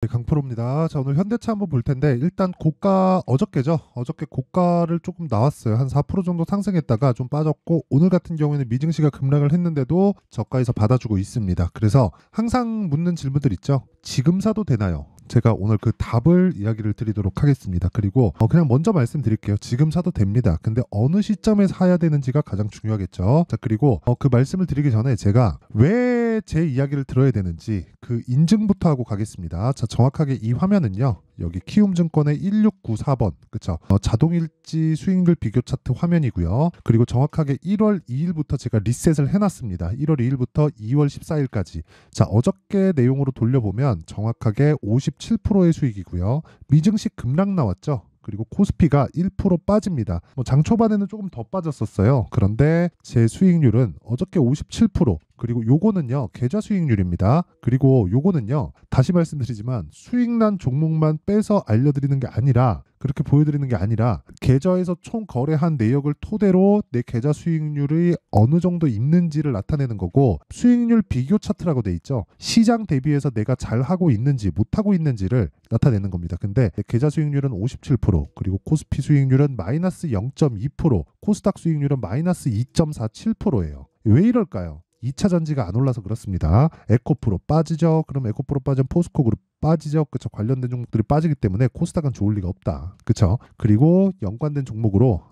네, 강프로입니다. 자, 오늘 현대차 한번 볼 텐데 일단 고가 어저께죠. 어저께 고가를 조금 나왔어요. 한 4% 정도 상승했다가 좀 빠졌고 오늘 같은 경우에는 미증시가 급락을 했는데도 저가에서 받아주고 있습니다. 그래서 항상 묻는 질문들 있죠. 지금 사도 되나요? 제가 오늘 그 답을 이야기를 드리도록 하겠습니다. 그리고 그냥 먼저 말씀드릴게요. 지금 사도 됩니다. 근데 어느 시점에 사야 되는지가 가장 중요하겠죠. 자, 그리고 그 말씀을 드리기 전에 제가 왜 제 이야기를 들어야 되는지 그 인증부터 하고 가겠습니다. 자, 정확하게 이 화면은요. 여기 키움증권의 1694번 그쵸? 자동일지 수익률 비교 차트 화면이고요. 그리고 정확하게 1월 2일부터 제가 리셋을 해놨습니다. 1월 2일부터 2월 14일까지. 자, 어저께 내용으로 돌려보면 정확하게 57%의 수익이고요. 미증시 급락 나왔죠. 그리고 코스피가 1% 빠집니다. 장 초반에는 조금 더 빠졌었어요. 그런데 제 수익률은 어저께 57%, 그리고 요거는요 계좌 수익률입니다. 그리고 요거는요 다시 말씀드리지만 수익난 종목만 빼서 알려드리는 게 아니라, 그렇게 보여드리는 게 아니라 계좌에서 총 거래한 내역을 토대로 내 계좌 수익률이 어느 정도 있는지를 나타내는 거고, 수익률 비교 차트라고 돼 있죠. 시장 대비해서 내가 잘하고 있는지 못하고 있는지를 나타내는 겁니다. 근데 내 계좌 수익률은 57%, 그리고 코스피 수익률은 마이너스 0.2%, 코스닥 수익률은 마이너스 2.47%예요. 왜 이럴까요? 2차 전지가 안 올라서 그렇습니다. 에코프로 빠지죠. 그럼 에코프로 빠지면 포스코그룹 빠지죠. 그쵸? 관련된 종목들이 빠지기 때문에 코스닥은 좋을 리가 없다. 그쵸? 그리고 연관된 종목으로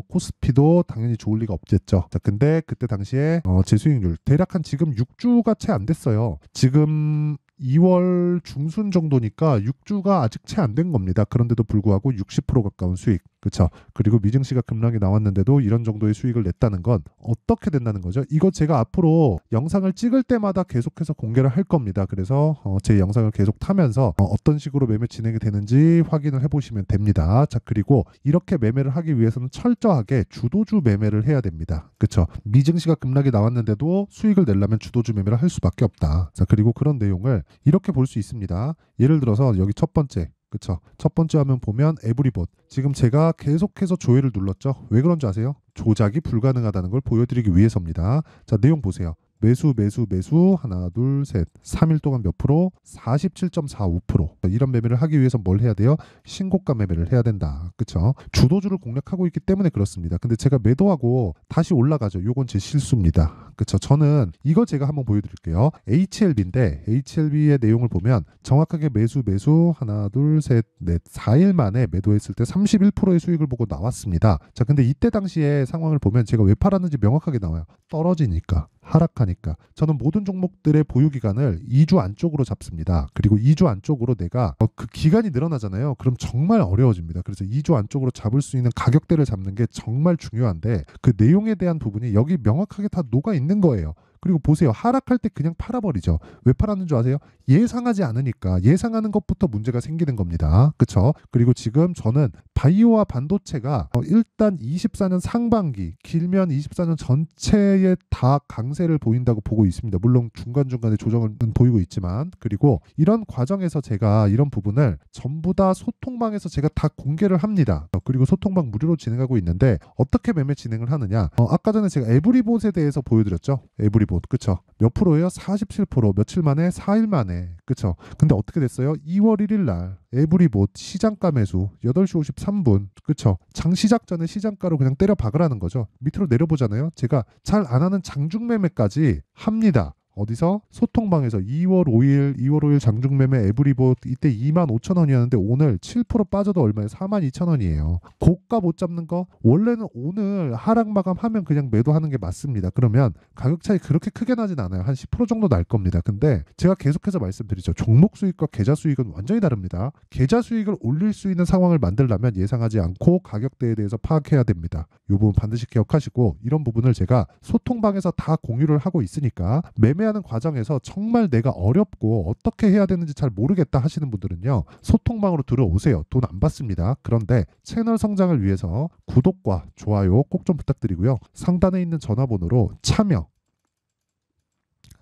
코스피도 당연히 좋을 리가 없겠죠. 자, 근데 그때 당시에 제 수익률 대략 한 지금 6주가 채 안 됐어요. 지금 2월 중순 정도니까 6주가 아직 채 안 된 겁니다. 그런데도 불구하고 60% 가까운 수익. 그쵸? 그리고 미증시가 급락이 나왔는데도 이런 정도의 수익을 냈다는 건 어떻게 된다는 거죠? 이거 제가 앞으로 영상을 찍을 때마다 계속해서 공개를 할 겁니다. 그래서 제 영상을 계속 타면서 어떤 식으로 매매 진행이 되는지 확인을 해보시면 됩니다. 자, 그리고 이렇게 매매를 하기 위해서는 철저하게 주도주 매매를 해야 됩니다. 그쵸? 미증시가 급락이 나왔는데도 수익을 내려면 주도주 매매를 할 수밖에 없다. 자, 그리고 그런 내용을 이렇게 볼 수 있습니다. 예를 들어서 여기 첫 번째, 그쵸? 첫 번째 화면 보면 에브리봇. 지금 제가 계속해서 조회를 눌렀죠. 왜 그런지 아세요? 조작이 불가능하다는 걸 보여드리기 위해서입니다. 자, 내용 보세요. 매수 매수 매수 하나 둘 셋 3일 동안 몇 프로? 47.45%. 이런 매매를 하기 위해서 뭘 해야 돼요? 신고가 매매를 해야 된다. 그쵸? 주도주를 공략하고 있기 때문에 그렇습니다. 근데 제가 매도하고 다시 올라가죠. 요건 제 실수입니다. 그쵸? 저는 이거 제가 한번 보여드릴게요. HLB인데 HLB의 내용을 보면 정확하게 매수 매수 하나 둘 셋 넷 4일 만에 매도했을 때 31%의 수익을 보고 나왔습니다. 자, 근데 이때 당시에 상황을 보면 제가 왜 팔았는지 명확하게 나와요. 떨어지니까, 하락하니까. 저는 모든 종목들의 보유 기간을 2주 안쪽으로 잡습니다. 그리고 2주 안쪽으로 내가 그 기간이 늘어나잖아요. 그럼 정말 어려워집니다. 그래서 2주 안쪽으로 잡을 수 있는 가격대를 잡는 게 정말 중요한데, 그 내용에 대한 부분이 여기 명확하게 다 녹아 있는 거예요. 그리고 보세요. 하락할 때 그냥 팔아버리죠. 왜 팔았는 줄 아세요? 예상하지 않으니까. 예상하는 것부터 문제가 생기는 겁니다. 그쵸? 그리고 지금 저는 바이오와 반도체가 일단 24년 상반기, 길면 24년 전체에 다 강세를 보인다고 보고 있습니다. 물론 중간중간에 조정은 보이고 있지만, 그리고 이런 과정에서 제가 이런 부분을 전부 다 소통방에서 제가 다 공개를 합니다. 그리고 소통방 무료로 진행하고 있는데 어떻게 매매 진행을 하느냐? 아까 전에 제가 에브리봇에 대해서 보여드렸죠. 에브리봇. 그쵸? 몇 프로예요? 47%. 며칠 만에? 4일 만에. 그쵸? 근데 어떻게 됐어요? 2월 1일 날 에브리봇 시장가 매수 8시 53분. 그쵸? 장 시작 전에 시장가로 그냥 때려 박으라는 거죠. 밑으로 내려보잖아요. 제가 잘 안 하는 장중 매매까지 합니다. 어디서? 소통방에서 2월 5일 장중매매 에브리봇 이때 25,000원이었는데 오늘 7% 빠져도 얼마예요? 42,000원이에요. 고가 못 잡는 거 원래는 오늘 하락 마감하면 그냥 매도하는 게 맞습니다. 그러면 가격 차이 그렇게 크게 나진 않아요. 한 10% 정도 날 겁니다. 근데 제가 계속해서 말씀드리죠. 종목 수익과 계좌 수익은 완전히 다릅니다. 계좌 수익을 올릴 수 있는 상황을 만들려면 예상하지 않고 가격대에 대해서 파악해야 됩니다. 이 부분 반드시 기억하시고, 이런 부분을 제가 소통방에서 다 공유를 하고 있으니까 매매하는 과정에서 정말 내가 어렵고 어떻게 해야 되는지 잘 모르겠다 하시는 분들은요, 소통방으로 들어오세요. 돈 안 받습니다. 그런데 채널 성장을 위해서 구독과 좋아요 꼭 좀 부탁드리고요. 상단에 있는 전화번호로 참여,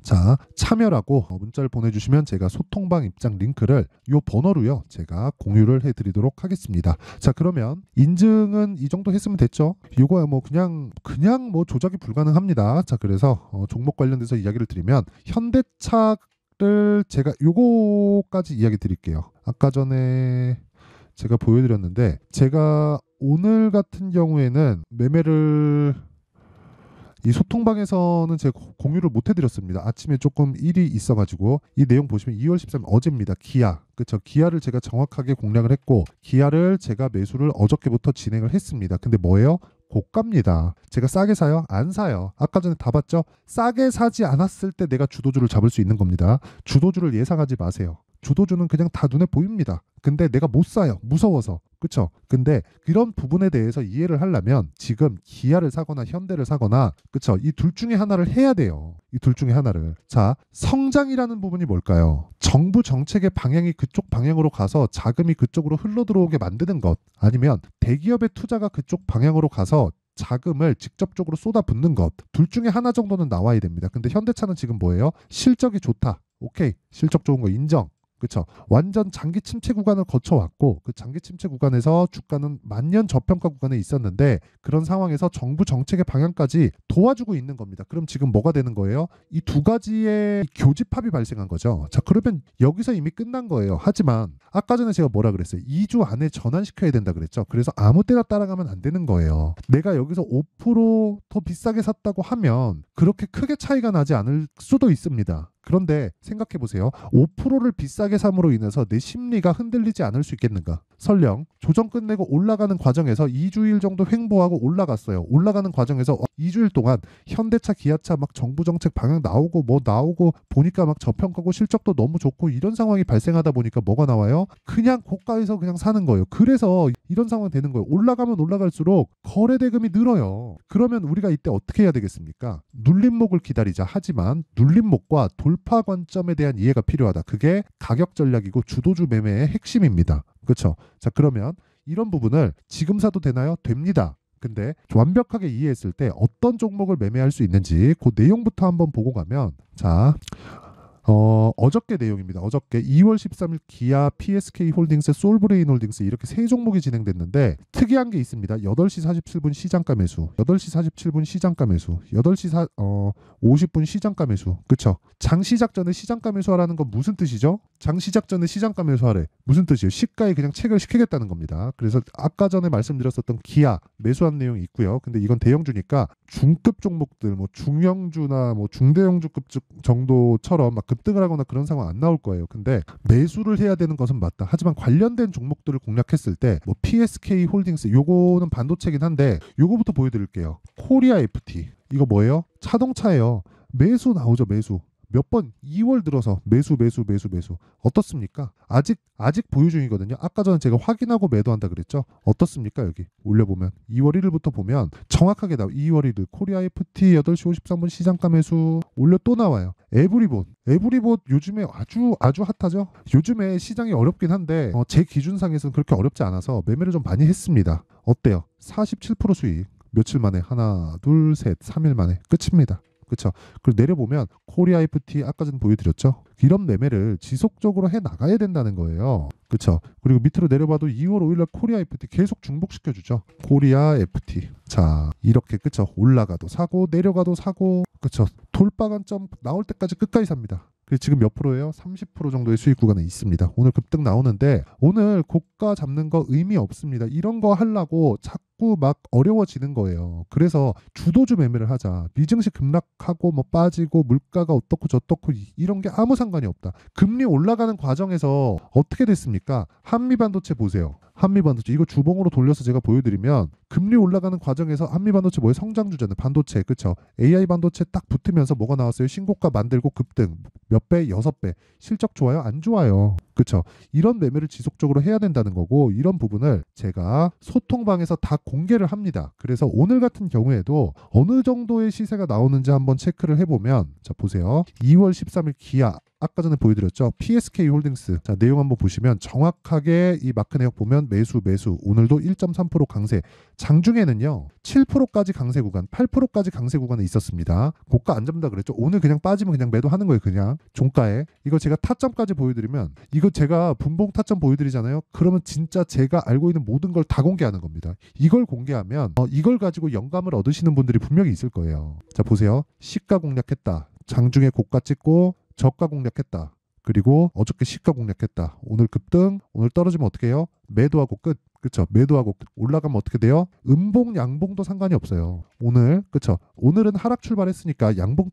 자, 참여라고 문자를 보내주시면 제가 소통방 입장 링크를 요 번호로요 제가 공유를 해드리도록 하겠습니다. 자, 그러면 인증은 이 정도 했으면 됐죠. 요거야 뭐 그냥 뭐 조작이 불가능합니다. 자, 그래서 종목 관련돼서 이야기를 드리면 현대차 것들 제가 요거까지 이야기 드릴게요. 아까 전에 제가 보여드렸는데 제가 오늘 같은 경우에는 매매를 이 소통방에서는 제가 공유를 못 해드렸습니다. 아침에 조금 일이 있어가지고 이 내용 보시면 2월 13일 어제입니다. 기아 그쵸? 기아를 제가 정확하게 공략을 했고 기아를 제가 매수를 어저께부터 진행을 했습니다. 근데 뭐예요? 고가입니다. 제가 싸게 사요? 안 사요. 아까 전에 다 봤죠? 싸게 사지 않았을 때 내가 주도주를 잡을 수 있는 겁니다. 주도주를 예상하지 마세요. 주도주는 그냥 다 눈에 보입니다. 근데 내가 못 사요. 무서워서. 그쵸? 근데 이런 부분에 대해서 이해를 하려면 지금 기아를 사거나 현대를 사거나 그쵸? 이 둘 중에 하나를 해야 돼요. 이 둘 중에 하나를. 자, 성장이라는 부분이 뭘까요? 정부 정책의 방향이 그쪽 방향으로 가서 자금이 그쪽으로 흘러들어오게 만드는 것 아니면 대기업의 투자가 그쪽 방향으로 가서 자금을 직접적으로 쏟아붓는 것. 둘 중에 하나 정도는 나와야 됩니다. 근데 현대차는 지금 뭐예요? 실적이 좋다. 오케이. 실적 좋은 거 인정. 그쵸? 완전 장기 침체 구간을 거쳐왔고 그 장기 침체 구간에서 주가는 만년 저평가 구간에 있었는데 그런 상황에서 정부 정책의 방향까지 도와주고 있는 겁니다. 그럼 지금 뭐가 되는 거예요? 이 두 가지의 교집합이 발생한 거죠. 자, 그러면 여기서 이미 끝난 거예요. 하지만 아까 전에 제가 뭐라 그랬어요? 2주 안에 전환시켜야 된다 그랬죠. 그래서 아무 때나 따라가면 안 되는 거예요. 내가 여기서 5%더 비싸게 샀다고 하면 그렇게 크게 차이가 나지 않을 수도 있습니다. 그런데 생각해 보세요. 5%를 비싸게 삼으로 인해서 내 심리가 흔들리지 않을 수 있겠는가? 설령 조정 끝내고 올라가는 과정에서 2주일 정도 횡보하고 올라갔어요. 올라가는 과정에서 2주일 동안 현대차, 기아차 막 정부 정책 방향 나오고 뭐 나오고 보니까 막 저평가고 실적도 너무 좋고 이런 상황이 발생하다 보니까 뭐가 나와요? 그냥 고가에서 그냥 사는 거예요. 그래서 이런 상황이 되는 거예요. 올라가면 올라갈수록 거래 대금이 늘어요. 그러면 우리가 이때 어떻게 해야 되겠습니까? 눌림목을 기다리자. 하지만 눌림목과 돌파 관점에 대한 이해가 필요하다. 그게 가격 전략이고 주도주 매매의 핵심입니다. 그렇죠? 자, 그러면 이런 부분을 지금 사도 되나요? 됩니다. 근데 완벽하게 이해했을 때 어떤 종목을 매매할 수 있는지 그 내용부터 한번 보고 가면 자, 어저께 내용입니다. 어저께 2월 13일 기아, PSK 홀딩스, 솔브레인 홀딩스 이렇게 세 종목이 진행됐는데 특이한 게 있습니다. 8시 47분 시장가 매수, 8시 47분 시장가 매수, 8시 50분 시장가 매수. 그쵸? 장 시작 전에 시장가 매수하라는 건 무슨 뜻이죠? 장 시작 전에 시장가 매수하래. 무슨 뜻이에요? 시가에 그냥 체결 시키겠다는 겁니다. 그래서 아까 전에 말씀드렸었던 기아 매수한 내용이 있고요. 근데 이건 대형주니까 중급 종목들 뭐 중형주나 뭐 중대형주급 정도처럼 막 급등을 하거나 그런 상황 안 나올 거예요. 근데 매수를 해야 되는 것은 맞다. 하지만 관련된 종목들을 공략했을 때 뭐 PSK 홀딩스 요거는 반도체긴 한데 요거부터 보여드릴게요. 코리아 FT 이거 뭐예요? 자동차예요. 매수 나오죠. 매수. 몇 번 2월 들어서 매수 어떻습니까? 아직 보유 중이거든요. 아까 전에 제가 확인하고 매도한다 그랬죠. 어떻습니까? 여기 올려보면 2월 1일부터 보면 정확하게 나와. 2월 1일 코리아 FT 8시 53분 시장가 매수 올려 또 나와요. 에브리봇 요즘에 아주 핫하죠. 요즘에 시장이 어렵긴 한데 제 기준상에서는 그렇게 어렵지 않아서 매매를 좀 많이 했습니다. 어때요? 47% 수익 며칠 만에 하나 둘 셋 3일 만에 끝입니다. 그렇죠. 그리고 내려보면 코리아 FT 아까 전에 보여드렸죠. 이런 매매를 지속적으로 해 나가야 된다는 거예요. 그렇죠. 그리고 밑으로 내려봐도 2월 5일날 코리아 FT 계속 중복시켜주죠. 코리아 FT. 자 이렇게 그렇죠. 올라가도 사고 내려가도 사고 그렇죠. 돌파 관점 나올 때까지 끝까지 삽니다. 그래서 지금 몇 프로예요? 30% 정도의 수익 구간에 있습니다. 오늘 급등 나오는데 오늘 고가 잡는 거 의미 없습니다. 이런 거 하려고 자꾸 막 어려워지는 거예요. 그래서 주도주 매매를 하자. 미증시 급락하고 뭐 빠지고 물가가 어떻고 저떻고 이런 게 아무 상관이 없다. 금리 올라가는 과정에서 어떻게 됐습니까? 한미반도체 보세요. 한미반도체 이거 주봉으로 돌려서 제가 보여드리면 금리 올라가는 과정에서 한미반도체 뭐예요? 성장주잖아요. 반도체 그쵸? AI 반도체 딱 붙으면서 뭐가 나왔어요? 신고가 만들고 급등 몇 배? 6배. 실적 좋아요? 안 좋아요. 그쵸? 이런 매매를 지속적으로 해야 된다는 거고 이런 부분을 제가 소통방에서 다 공개를 합니다. 그래서 오늘 같은 경우에도 어느 정도의 시세가 나오는지 한번 체크를 해보면 자 보세요. 2월 13일 기아 아까 전에 보여드렸죠. PSK 홀딩스. 자, 내용 한번 보시면 정확하게 이 마크 내역 보면 매수. 오늘도 1.3% 강세. 장중에는요. 7%까지 강세 구간, 8%까지 강세 구간에 있었습니다. 고가 안 잡는다 그랬죠. 오늘 그냥 빠지면 그냥 매도하는 거예요. 그냥 종가에. 이거 제가 타점까지 보여드리면 이거 제가 분봉 타점 보여드리잖아요. 그러면 진짜 제가 알고 있는 모든 걸 다 공개하는 겁니다. 이걸 공개하면 이걸 가지고 영감을 얻으시는 분들이 분명히 있을 거예요. 자, 보세요. 시가 공략했다. 장중에 고가 찍고 저가 공략했다. 그리고 어저께 시가 공략했다. 오늘 급등, 오늘 떨어지면 어떻게 해요? 매도하고 끝. 그쵸? 매도하고 올라가면 어떻게 돼요? 음봉, 양봉도 상관이 없어요. 오늘, 그쵸? 오늘은 하락 출발했으니까 음봉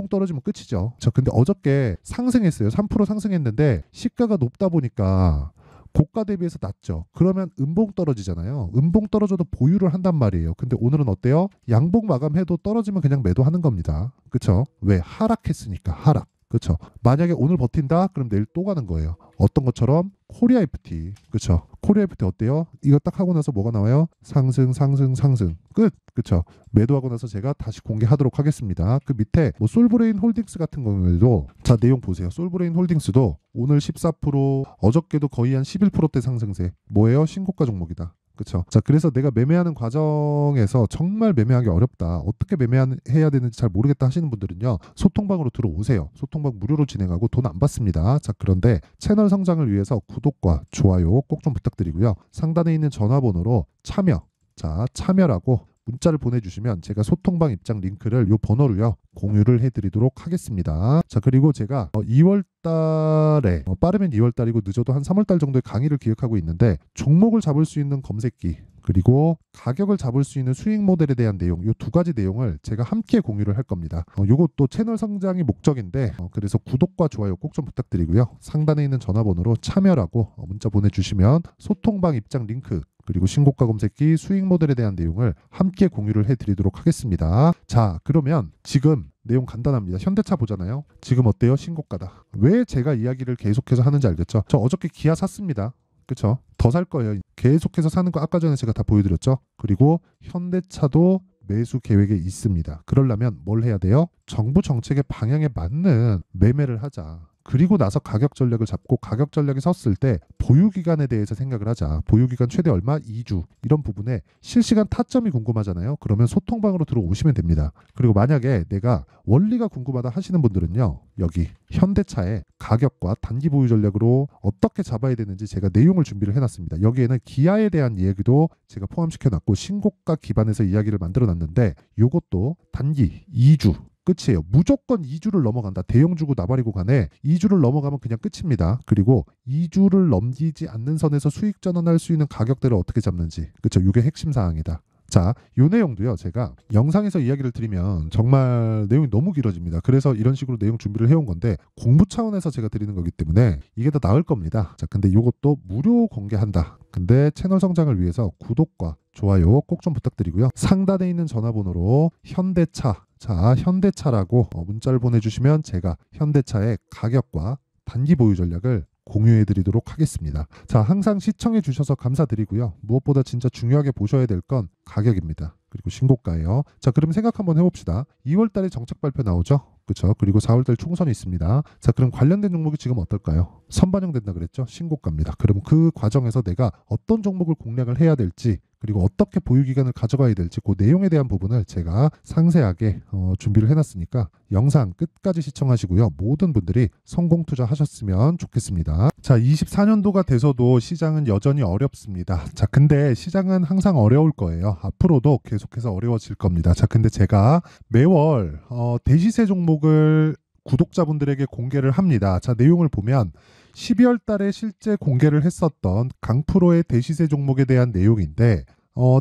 떨어지면 끝이죠. 근데 어저께 상승했어요. 3% 상승했는데 시가가 높다 보니까 고가 대비해서 낮죠. 그러면 음봉 떨어지잖아요. 음봉 떨어져도 보유를 한단 말이에요. 근데 오늘은 어때요? 양봉 마감해도 떨어지면 그냥 매도하는 겁니다. 그쵸? 왜? 하락했으니까, 하락. 그쵸? 만약에 오늘 버틴다? 그럼 내일 또 가는 거예요. 어떤 것처럼? 코리아 FT. 그쵸? 코리아 FT 어때요? 이거 딱 하고 나서 뭐가 나와요? 상승, 상승, 상승. 끝. 그쵸? 매도하고 나서 제가 다시 공개하도록 하겠습니다. 그 밑에 뭐 솔브레인 홀딩스 같은 경우에도 자, 내용 보세요. 솔브레인 홀딩스도 오늘 14%, 어저께도 거의 한 11%대 상승세. 뭐예요? 신고가 종목이다. 그쵸? 자, 그래서 내가 매매하는 과정에서 정말 매매하기 어렵다. 어떻게 매매해야 되는지 잘 모르겠다 하시는 분들은요. 소통방으로 들어오세요. 소통방 무료로 진행하고 돈 안 받습니다. 자, 그런데 채널 성장을 위해서 구독과 좋아요 꼭 좀 부탁드리고요. 상단에 있는 전화번호로 참여. 자, 참여라고 문자를 보내주시면 제가 소통방 입장 링크를 요 번호로요 공유를 해드리도록 하겠습니다. 자, 그리고 제가 2월 달에 빠르면 2월 달이고 늦어도 한 3월 달 정도에 강의를 기획하고 있는데 종목을 잡을 수 있는 검색기 그리고 가격을 잡을 수 있는 수익 모델에 대한 내용 요 두 가지 내용을 제가 함께 공유를 할 겁니다. 요것도 채널 성장이 목적인데 그래서 구독과 좋아요 꼭 좀 부탁드리고요. 상단에 있는 전화번호로 참여라고 문자 보내주시면 소통방 입장 링크 그리고 신고가 검색기 수익 모델에 대한 내용을 함께 공유를 해드리도록 하겠습니다. 자, 그러면 지금 내용 간단합니다. 현대차 보잖아요. 지금 어때요? 신고가다. 왜 제가 이야기를 계속해서 하는지 알겠죠? 저 어저께 기아 샀습니다. 그쵸? 더 살 거예요. 계속해서 사는 거 아까 전에 제가 다 보여드렸죠? 그리고 현대차도 매수 계획에 있습니다. 그러려면 뭘 해야 돼요? 정부 정책의 방향에 맞는 매매를 하자. 그리고 나서 가격 전략을 잡고 가격 전략이 섰을 때 보유 기간에 대해서 생각을 하자. 보유 기간 최대 얼마? 2주. 이런 부분에 실시간 타점이 궁금하잖아요. 그러면 소통방으로 들어오시면 됩니다. 그리고 만약에 내가 원리가 궁금하다 하시는 분들은요. 여기 현대차의 가격과 단기 보유 전략으로 어떻게 잡아야 되는지 제가 내용을 준비를 해놨습니다. 여기에는 기아에 대한 이야기도 제가 포함시켜놨고 신고가 기반에서 이야기를 만들어놨는데 이것도 단기 2주 끝이에요. 무조건 2주를 넘어간다. 대형 주고 나발이고 간에 2주를 넘어가면 그냥 끝입니다. 그리고 2주를 넘기지 않는 선에서 수익 전환할 수 있는 가격대를 어떻게 잡는지. 그렇죠. 이게 핵심 사항이다. 자, 이 내용도요. 제가 영상에서 이야기를 드리면 정말 내용이 너무 길어집니다. 그래서 이런 식으로 내용 준비를 해온 건데 공부 차원에서 제가 드리는 거기 때문에 이게 더 나을 겁니다. 자, 근데 이것도 무료 공개한다. 근데 채널 성장을 위해서 구독과 좋아요 꼭 좀 부탁드리고요. 상단에 있는 전화번호로 현대차 자, 현대차라고 문자를 보내주시면 제가 현대차의 가격과 단기 보유 전략을 공유해 드리도록 하겠습니다. 자, 항상 시청해 주셔서 감사드리고요. 무엇보다 진짜 중요하게 보셔야 될 건 가격입니다. 그리고 신고가예요. 자, 그럼 생각 한번 해봅시다. 2월 달에 정책 발표 나오죠? 그렇죠? 그리고 4월 달 총선이 있습니다. 자, 그럼 관련된 종목이 지금 어떨까요? 선반영된다 그랬죠? 신고가입니다. 그럼 그 과정에서 내가 어떤 종목을 공략을 해야 될지 그리고 어떻게 보유 기간을 가져가야 될지 그 내용에 대한 부분을 제가 상세하게 준비를 해놨으니까 영상 끝까지 시청하시고요. 모든 분들이 성공 투자하셨으면 좋겠습니다. 자, 24년도가 돼서도 시장은 여전히 어렵습니다. 자, 근데 시장은 항상 어려울 거예요. 앞으로도 계속해서 어려워질 겁니다. 자, 근데 제가 매월 대시세 종목을 구독자분들에게 공개를 합니다. 자, 내용을 보면 12월 달에 실제 공개를 했었던 강프로의 대시세 종목에 대한 내용인데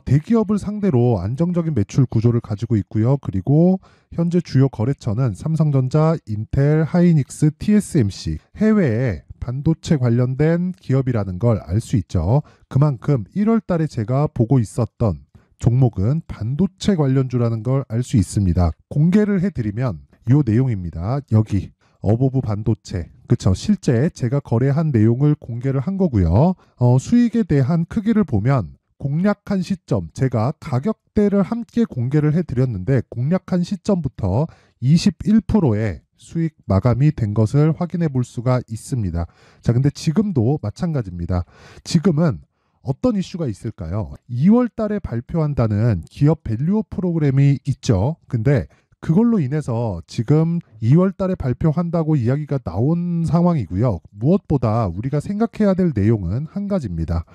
대기업을 상대로 안정적인 매출 구조를 가지고 있고요. 그리고 현재 주요 거래처는 삼성전자, 인텔, 하이닉스, TSMC 해외에 반도체 관련된 기업이라는 걸 알 수 있죠. 그만큼 1월 달에 제가 보고 있었던 종목은 반도체 관련주라는 걸 알 수 있습니다. 공개를 해드리면 이 내용입니다. 여기 어보브 반도체 그쵸. 실제 제가 거래한 내용을 공개를 한 거고요. 수익에 대한 크기를 보면 공략한 시점 제가 가격대를 함께 공개를 해드렸는데 공략한 시점부터 21%의 수익 마감이 된 것을 확인해 볼 수가 있습니다. 자, 근데 지금도 마찬가지입니다. 지금은 어떤 이슈가 있을까요? 2월 달에 발표한다는 기업 밸류업 프로그램이 있죠. 근데 그걸로 인해서 지금 2월 달에 발표한다고 이야기가 나온 상황이고요. 무엇보다 우리가 생각해야 될 내용은 한 가지입니다.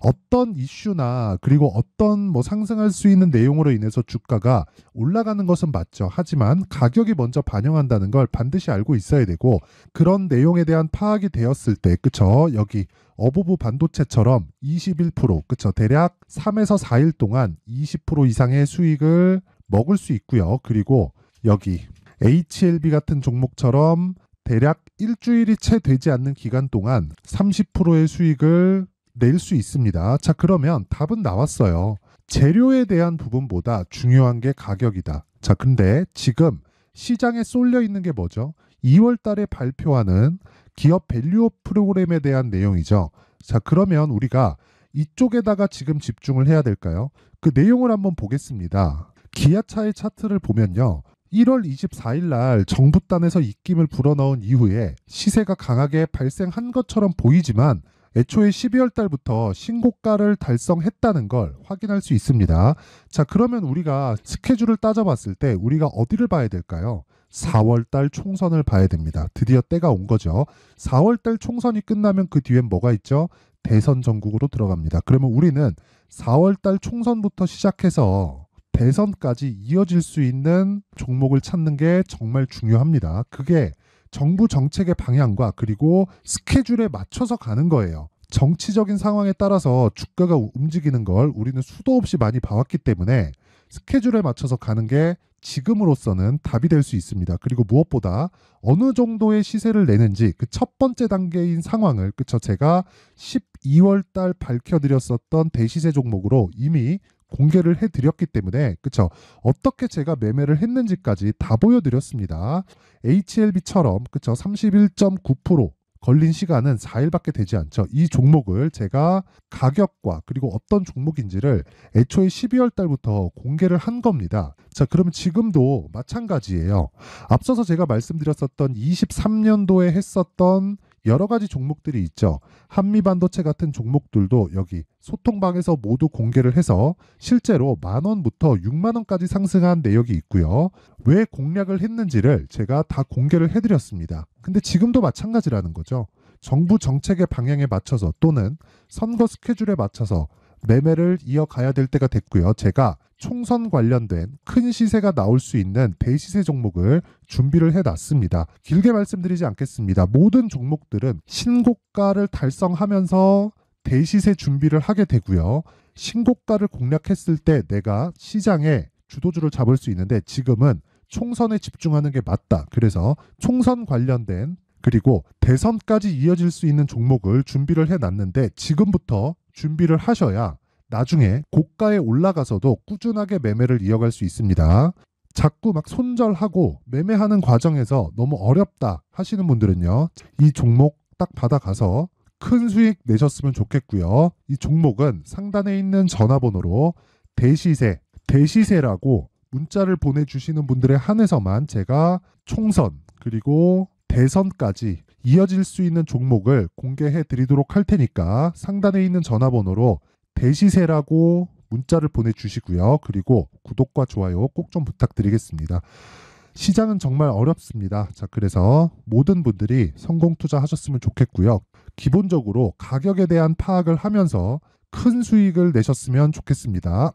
어떤 이슈나 그리고 어떤 뭐 상승할 수 있는 내용으로 인해서 주가가 올라가는 것은 맞죠. 하지만 가격이 먼저 반영한다는 걸 반드시 알고 있어야 되고, 그런 내용에 대한 파악이 되었을 때, 그쵸? 여기 어부부 반도체처럼 21%, 그쵸? 대략 3에서 4일 동안 20% 이상의 수익을 먹을 수 있고요. 그리고 여기 HLB 같은 종목처럼 대략 일주일이 채 되지 않는 기간 동안 30%의 수익을 낼 수 있습니다. 자, 그러면 답은 나왔어요. 재료에 대한 부분보다 중요한 게 가격이다. 자, 근데 지금 시장에 쏠려 있는 게 뭐죠? 2월 달에 발표하는 기업 밸류업 프로그램에 대한 내용이죠. 자, 그러면 우리가 이쪽에다가 지금 집중을 해야 될까요? 그 내용을 한번 보겠습니다. 기아차의 차트를 보면요. 1월 24일 날 정부단에서 입김을 불어넣은 이후에 시세가 강하게 발생한 것처럼 보이지만 애초에 12월 달부터 신고가를 달성했다는 걸 확인할 수 있습니다. 자, 그러면 우리가 스케줄을 따져봤을 때 우리가 어디를 봐야 될까요? 4월 달 총선을 봐야 됩니다. 드디어 때가 온 거죠. 4월 달 총선이 끝나면 그 뒤엔 뭐가 있죠? 대선 전국으로 들어갑니다. 그러면 우리는 4월 달 총선부터 시작해서 대선까지 이어질 수 있는 종목을 찾는 게 정말 중요합니다. 그게 정부 정책의 방향과 그리고 스케줄에 맞춰서 가는 거예요. 정치적인 상황에 따라서 주가가 움직이는 걸 우리는 수도 없이 많이 봐왔기 때문에 스케줄에 맞춰서 가는 게 지금으로서는 답이 될 수 있습니다. 그리고 무엇보다 어느 정도의 시세를 내는지 그 첫 번째 단계인 상황을, 그쵸, 제가 12월 달 밝혀드렸었던 대시세 종목으로 이미 공개를 해드렸기 때문에, 그쵸, 어떻게 제가 매매를 했는지까지 다 보여드렸습니다. HLB처럼, 그쵸, 31.9% 걸린 시간은 4일밖에 되지 않죠. 이 종목을 제가 가격과 그리고 어떤 종목인지를 애초에 12월 달부터 공개를 한 겁니다. 자, 그러면 지금도 마찬가지예요. 앞서서 제가 말씀드렸었던 23년도에 했었던 여러 가지 종목들이 있죠. 한미반도체 같은 종목들도 여기 소통방에서 모두 공개를 해서 실제로 10,000원부터 60,000원까지 상승한 내역이 있고요. 왜 공략을 했는지를 제가 다 공개를 해드렸습니다. 근데 지금도 마찬가지라는 거죠. 정부 정책의 방향에 맞춰서 또는 선거 스케줄에 맞춰서 매매를 이어가야 될 때가 됐고요. 제가 총선 관련된 큰 시세가 나올 수 있는 대시세 종목을 준비를 해놨습니다. 길게 말씀드리지 않겠습니다. 모든 종목들은 신고가를 달성하면서 대시세 준비를 하게 되고요. 신고가를 공략했을 때 내가 시장에 주도주를 잡을 수 있는데 지금은 총선에 집중하는 게 맞다. 그래서 총선 관련된 그리고 대선까지 이어질 수 있는 종목을 준비를 해놨는데 지금부터 준비를 하셔야 나중에 고가에 올라가서도 꾸준하게 매매를 이어갈 수 있습니다. 자꾸 막 손절하고 매매하는 과정에서 너무 어렵다 하시는 분들은요. 이 종목 딱 받아가서 큰 수익 내셨으면 좋겠고요. 이 종목은 상단에 있는 전화번호로 대시세라고 문자를 보내주시는 분들에 한해서만 제가 총선 그리고 대선까지 이어질 수 있는 종목을 공개해 드리도록 할 테니까 상단에 있는 전화번호로 대시세라고 문자를 보내주시고요. 그리고 구독과 좋아요 꼭 좀 부탁드리겠습니다. 시장은 정말 어렵습니다. 자, 그래서 모든 분들이 성공 투자하셨으면 좋겠고요. 기본적으로 가격에 대한 파악을 하면서 큰 수익을 내셨으면 좋겠습니다.